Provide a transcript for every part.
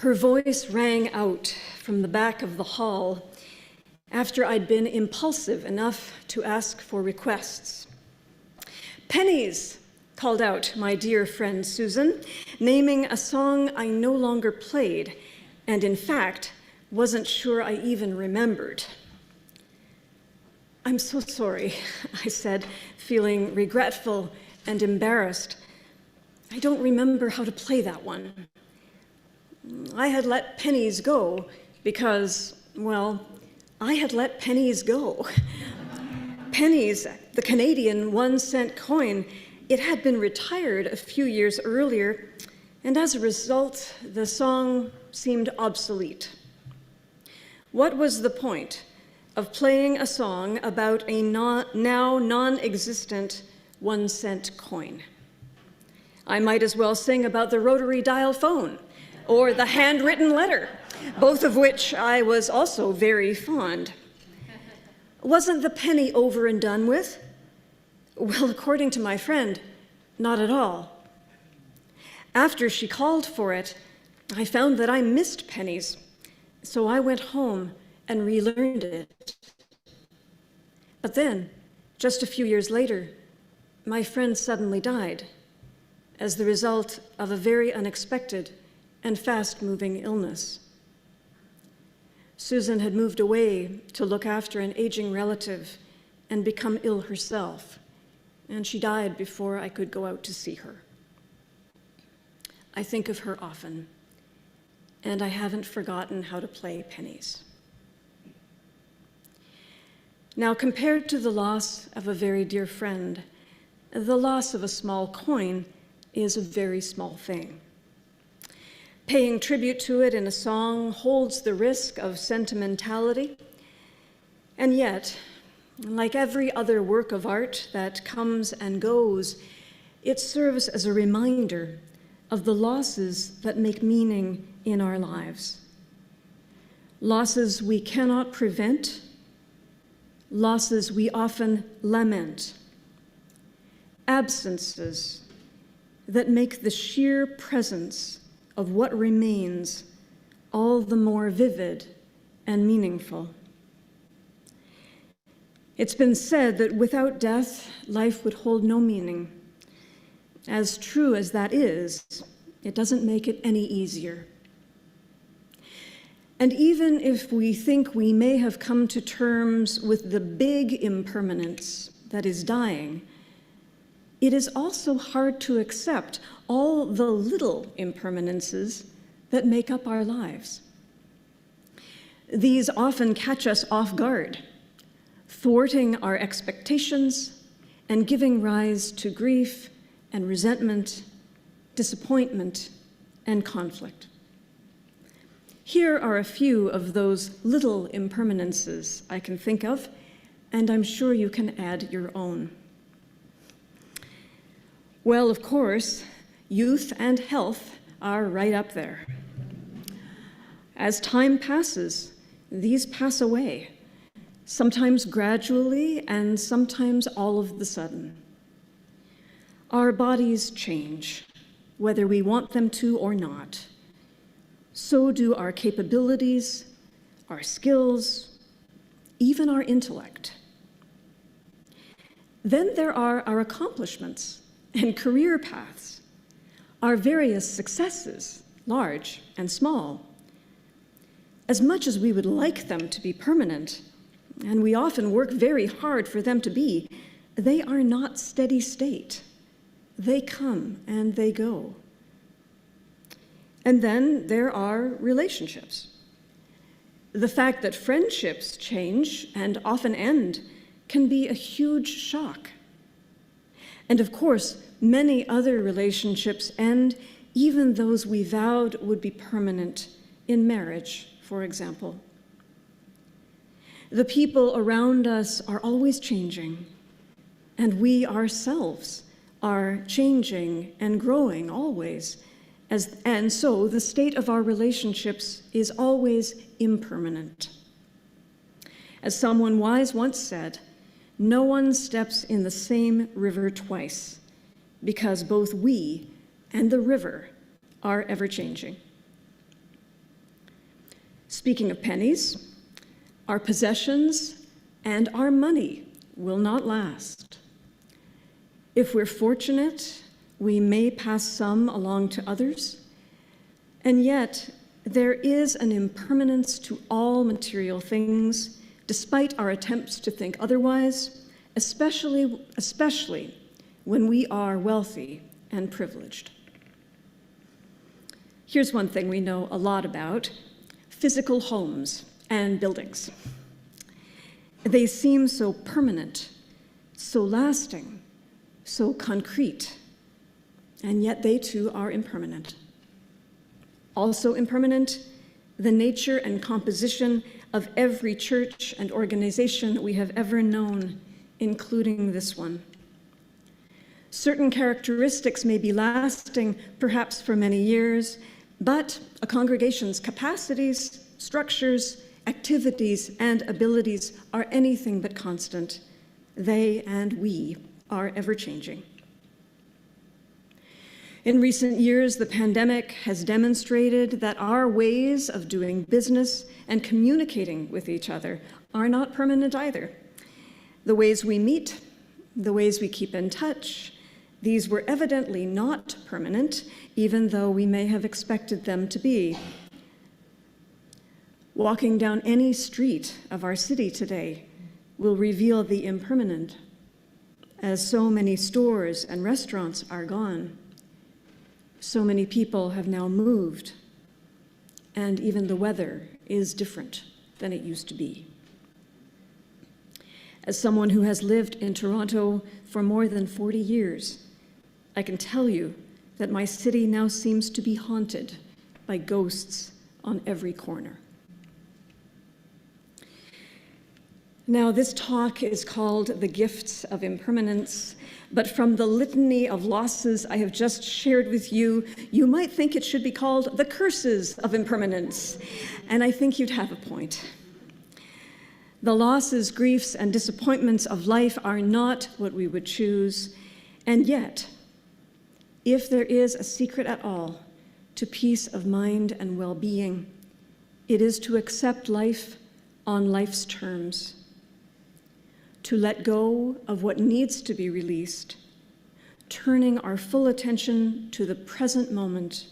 Her voice rang out from the back of the hall after I'd been impulsive enough to ask for requests. "Pennies," called out my dear friend Susan, naming a song I no longer played, and in fact, wasn't sure I even remembered. "I'm so sorry," I said, feeling regretful and embarrassed. "I don't remember how to play that one. I had let pennies go because, well, I had let pennies go." Pennies, the Canadian 1-cent coin, it had been retired a few years earlier, and as a result, the song seemed obsolete. What was the point of playing a song about a now non-existent 1-cent coin? I might as well sing about the rotary dial phone or the handwritten letter, both of which I was also very fond. Wasn't the penny over and done with? Well, according to my friend, not at all. After she called for it, I found that I missed pennies, so I went home and relearned it. But then, just a few years later, my friend suddenly died as the result of a very unexpected and fast-moving illness. Susan had moved away to look after an aging relative and become ill herself, and she died before I could go out to see her. I think of her often, and I haven't forgotten how to play pennies. Now, compared to the loss of a very dear friend, the loss of a small coin is a very small thing. Paying tribute to it in a song holds the risk of sentimentality, and yet, like every other work of art that comes and goes, it serves as a reminder of the losses that make meaning in our lives. Losses we cannot prevent, losses we often lament, absences that make the sheer presence of what remains all the more vivid and meaningful. It's been said that without death, life would hold no meaning. As true as that is, it doesn't make it any easier. And even if we think we may have come to terms with the big impermanence that is dying, it is also hard to accept all the little impermanences that make up our lives. These often catch us off guard, thwarting our expectations and giving rise to grief and resentment, disappointment, and conflict. Here are a few of those little impermanences I can think of, and I'm sure you can add your own. Well, of course, youth and health are right up there. As time passes, these pass away, sometimes gradually and sometimes all of the sudden. Our bodies change, whether we want them to or not. So do our capabilities, our skills, even our intellect. Then there are our accomplishments and career paths, our various successes, large and small. As much as we would like them to be permanent, and we often work very hard for them to be, they are not steady state. They come and they go. And then there are relationships. The fact that friendships change and often end can be a huge shock. And of course, many other relationships end, even those we vowed would be permanent, in marriage, for example. The people around us are always changing, and we ourselves are changing and growing always, and so the state of our relationships is always impermanent. As someone wise once said, no one steps in the same river twice, because both we and the river are ever-changing. Speaking of pennies, our possessions and our money will not last. If we're fortunate, we may pass some along to others, and yet there is an impermanence to all material things, despite our attempts to think otherwise, especially when we are wealthy and privileged. Here's one thing we know a lot about: physical homes and buildings. They seem so permanent, so lasting, so concrete, and yet they too are impermanent. Also impermanent, the nature and composition of every church and organization we have ever known, including this one. Certain characteristics may be lasting, perhaps for many years, but a congregation's capacities, structures, activities, and abilities are anything but constant. They and we are ever-changing. In recent years, the pandemic has demonstrated that our ways of doing business and communicating with each other are not permanent either. The ways we meet, the ways we keep in touch, these were evidently not permanent, even though we may have expected them to be. Walking down any street of our city today will reveal the impermanent, as so many stores and restaurants are gone. So many people have now moved, and even the weather is different than it used to be. As someone who has lived in Toronto for more than 40 years, I can tell you that my city now seems to be haunted by ghosts on every corner. Now, this talk is called The Gifts of Impermanence, but from the litany of losses I have just shared with you, you might think it should be called The Curses of Impermanence, and I think you'd have a point. The losses, griefs, and disappointments of life are not what we would choose, and yet, if there is a secret at all to peace of mind and well-being, it is to accept life on life's terms, to let go of what needs to be released, turning our full attention to the present moment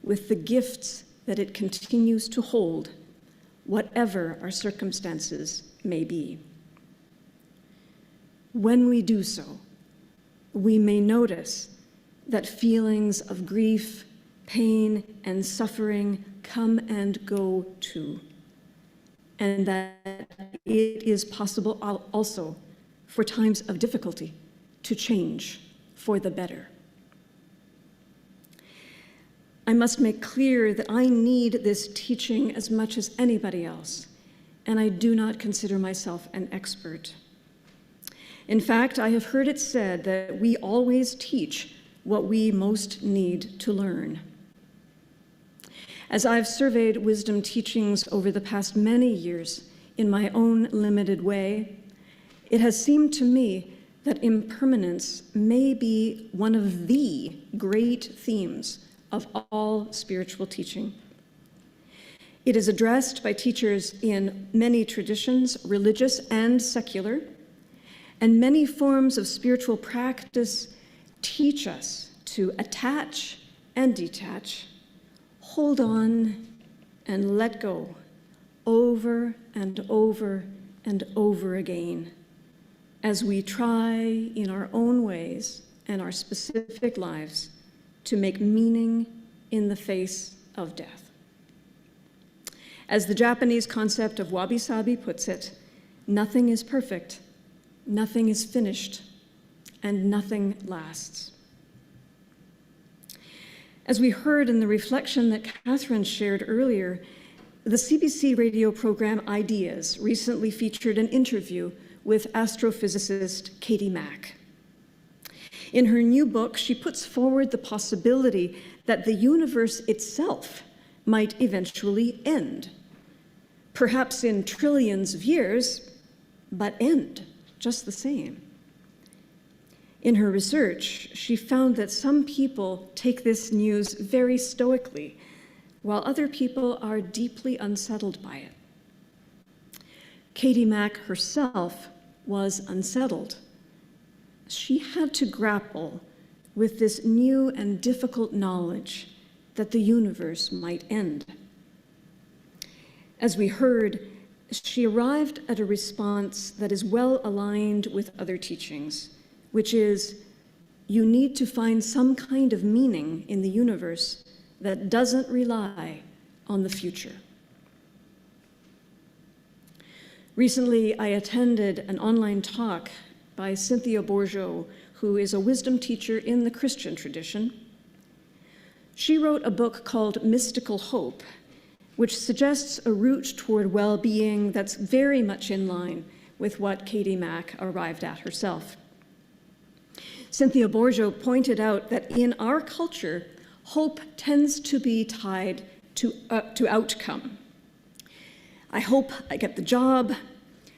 with the gifts that it continues to hold, whatever our circumstances may be. When we do so, we may notice that feelings of grief, pain, and suffering come and go too, and that it is possible also for times of difficulty to change for the better. I must make clear that I need this teaching as much as anybody else, and I do not consider myself an expert. In fact, I have heard it said that we always teach what we most need to learn. As I've surveyed wisdom teachings over the past many years in my own limited way, it has seemed to me that impermanence may be one of the great themes of all spiritual teaching. It is addressed by teachers in many traditions, religious and secular, and many forms of spiritual practice teach us to attach and detach, hold on and let go over and over and over again as we try in our own ways and our specific lives to make meaning in the face of death. As the Japanese concept of wabi-sabi puts it, nothing is perfect, nothing is finished, and nothing lasts. As we heard in the reflection that Catherine shared earlier, the CBC radio program Ideas recently featured an interview with astrophysicist Katie Mack. In her new book, she puts forward the possibility that the universe itself might eventually end, perhaps in trillions of years, but end just the same. In her research, she found that some people take this news very stoically, while other people are deeply unsettled by it. Katie Mack herself was unsettled. She had to grapple with this new and difficult knowledge that the universe might end. As we heard, she arrived at a response that is well aligned with other teachings, which is, you need to find some kind of meaning in the universe that doesn't rely on the future. Recently, I attended an online talk by Cynthia Bourgeault, who is a wisdom teacher in the Christian tradition. She wrote a book called Mystical Hope, which suggests a route toward well-being that's very much in line with what Katie Mack arrived at herself. Cynthia Bourgeault pointed out that in our culture, hope tends to be tied to outcome. I hope I get the job.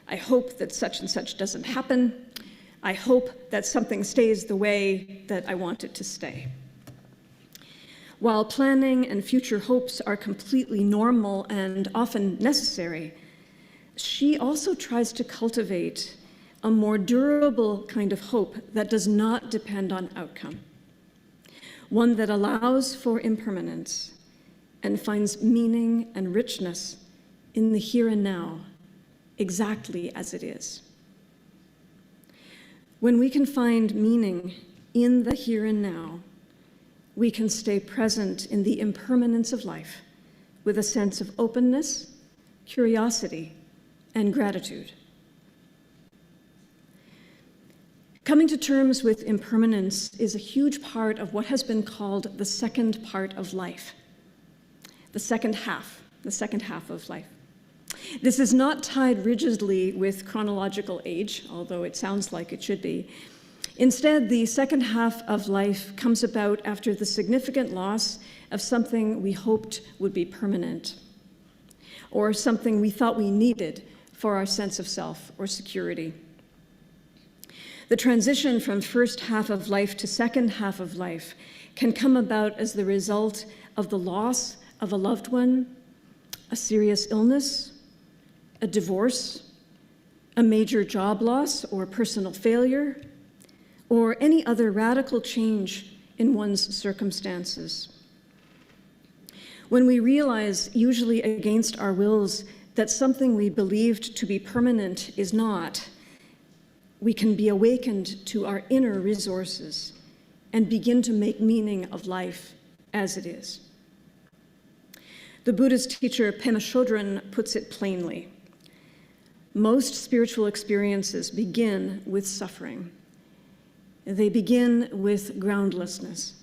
I hope that such and such doesn't happen. I hope that something stays the way that I want it to stay. While planning and future hopes are completely normal and often necessary, she also tries to cultivate a more durable kind of hope that does not depend on outcome, one that allows for impermanence and finds meaning and richness in the here and now, exactly as it is. When we can find meaning in the here and now, we can stay present in the impermanence of life with a sense of openness, curiosity, and gratitude. Coming to terms with impermanence is a huge part of what has been called the second part of life, the second half of life. This is not tied rigidly with chronological age, although it sounds like it should be. Instead, the second half of life comes about after the significant loss of something we hoped would be permanent, or something we thought we needed for our sense of self or security. The transition from first half of life to second half of life can come about as the result of the loss of a loved one, a serious illness, a divorce, a major job loss or personal failure, or any other radical change in one's circumstances. When we realize, usually against our wills, that something we believed to be permanent is not, we can be awakened to our inner resources and begin to make meaning of life as it is. The Buddhist teacher Pema Chodron puts it plainly. Most spiritual experiences begin with suffering. They begin with groundlessness.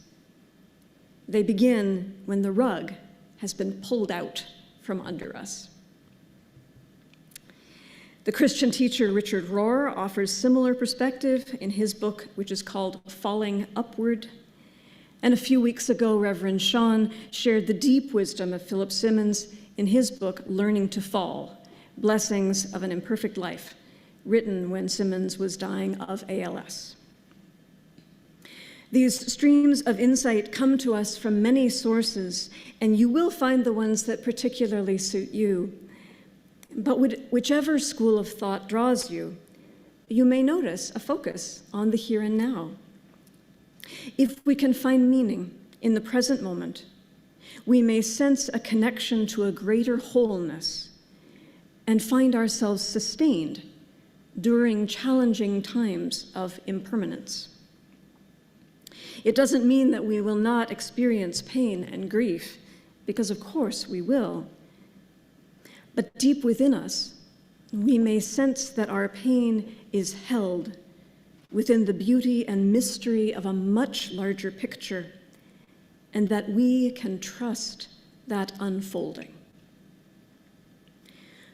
They begin when the rug has been pulled out from under us. The Christian teacher Richard Rohr offers similar perspective in his book, which is called Falling Upward. And a few weeks ago, Reverend Sean shared the deep wisdom of Philip Simmons in his book, Learning to Fall, Blessings of an Imperfect Life, written when Simmons was dying of ALS. These streams of insight come to us from many sources, and you will find the ones that particularly suit you. But whichever school of thought draws you, you may notice a focus on the here and now. If we can find meaning in the present moment, we may sense a connection to a greater wholeness and find ourselves sustained during challenging times of impermanence. It doesn't mean that we will not experience pain and grief, because of course we will. But deep within us, we may sense that our pain is held within the beauty and mystery of a much larger picture, and that we can trust that unfolding.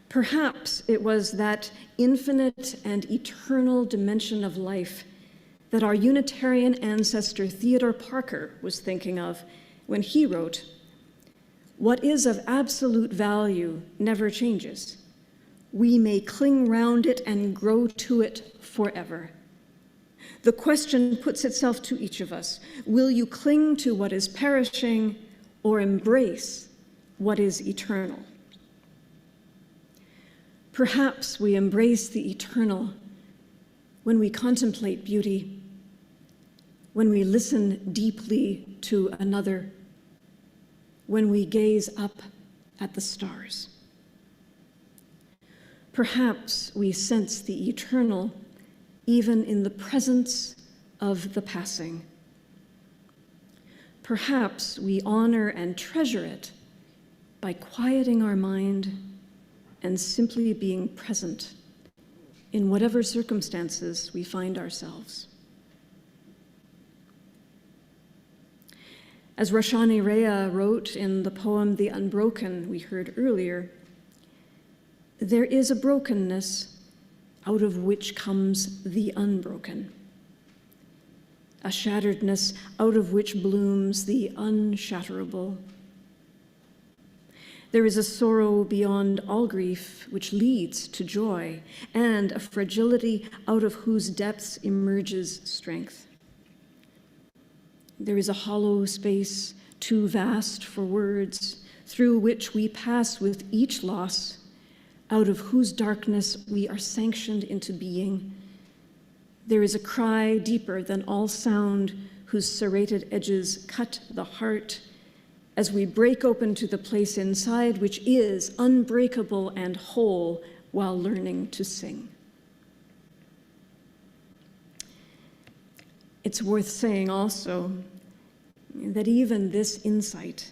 Perhaps it was that infinite and eternal dimension of life that our Unitarian ancestor Theodore Parker was thinking of when he wrote, "What is of absolute value never changes. We may cling round it and grow to it forever. The question puts itself to each of us. Will you cling to what is perishing or embrace what is eternal. Perhaps we embrace the eternal when we contemplate beauty, when we listen deeply to another, when we gaze up at the stars. Perhaps we sense the eternal even in the presence of the passing. Perhaps we honor and treasure it by quieting our mind and simply being present in whatever circumstances we find ourselves. As Rashani Rhea wrote in the poem The Unbroken we heard earlier, there is a brokenness out of which comes the unbroken, a shatteredness out of which blooms the unshatterable. There is a sorrow beyond all grief which leads to joy, and a fragility out of whose depths emerges strength. There is a hollow space too vast for words, through which we pass with each loss, out of whose darkness we are sanctioned into being. There is a cry deeper than all sound, whose serrated edges cut the heart, as we break open to the place inside which is unbreakable and whole while learning to sing. It's worth saying also that even this insight,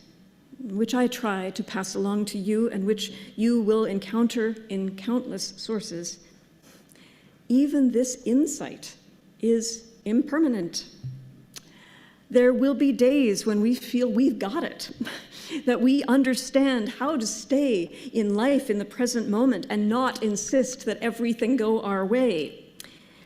which I try to pass along to you and which you will encounter in countless sources, even this insight is impermanent. There will be days when we feel we've got it, that we understand how to stay in life in the present moment and not insist that everything go our way.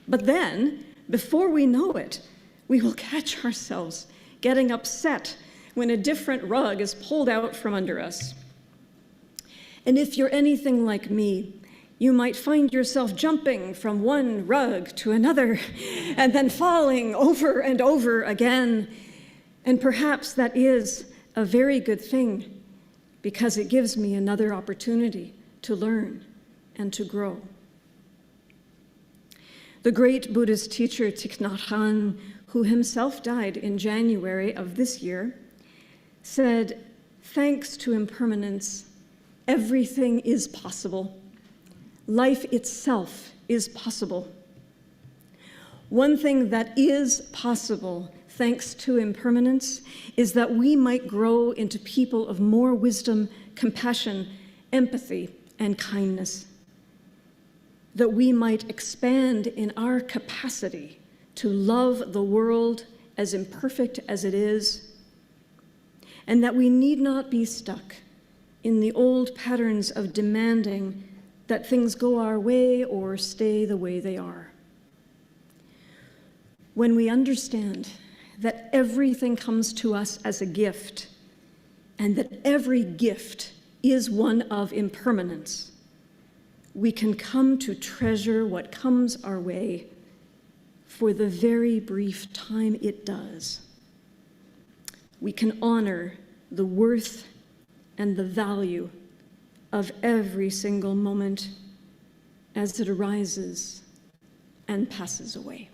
But then, before we know it, we will catch ourselves getting upset when a different rug is pulled out from under us. And if you're anything like me, you might find yourself jumping from one rug to another and then falling over and over again. And perhaps that is a very good thing, because it gives me another opportunity to learn and to grow. The great Buddhist teacher Thich Nhat Hanh, who himself died in January of this year, said, "Thanks to impermanence, everything is possible. Life itself is possible. One thing that is possible, thanks to impermanence, is that we might grow into people of more wisdom, compassion, empathy, and kindness. That we might expand in our capacity to love the world as imperfect as it is, and that we need not be stuck in the old patterns of demanding that things go our way or stay the way they are. When we understand that everything comes to us as a gift, and that every gift is one of impermanence, we can come to treasure what comes our way for the very brief time it does. We can honor the worth and the value of every single moment as it arises and passes away."